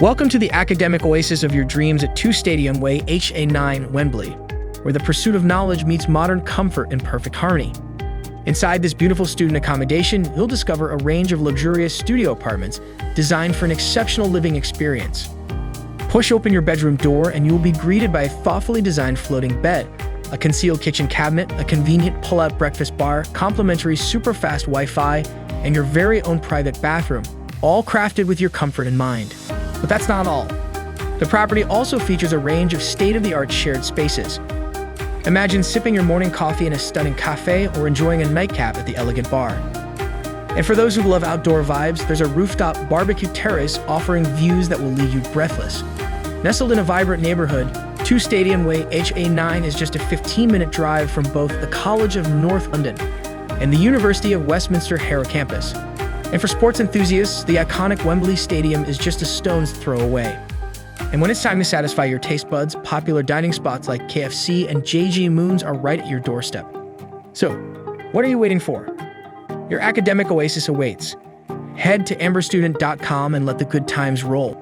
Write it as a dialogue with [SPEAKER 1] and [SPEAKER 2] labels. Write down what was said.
[SPEAKER 1] Welcome to the academic oasis of your dreams at 2 Stadium Way HA9, Wembley, where the pursuit of knowledge meets modern comfort in perfect harmony. Inside this beautiful student accommodation, you'll discover a range of luxurious studio apartments designed for an exceptional living experience. Push open your bedroom door and you will be greeted by a thoughtfully designed floating bed, a concealed kitchen cabinet, a convenient pull-out breakfast bar, complimentary super-fast Wi-Fi, and your very own private bathroom, all crafted with your comfort in mind. But that's not all. The property also features a range of state-of-the-art shared spaces. Imagine sipping your morning coffee in a stunning café or enjoying a nightcap at the elegant bar. And for those who love outdoor vibes, there's a rooftop barbecue terrace offering views that will leave you breathless. Nestled in a vibrant neighborhood, 2 Stadium Way HA9 is just a 15-minute drive from both the College of North London and the University of Westminster Harrow campus. And for sports enthusiasts, the iconic Wembley Stadium is just a stone's throw away. And when it's time to satisfy your taste buds, popular dining spots like KFC and JG Moons are right at your doorstep. So, what are you waiting for? Your academic oasis awaits. Head to amberstudent.com and let the good times roll.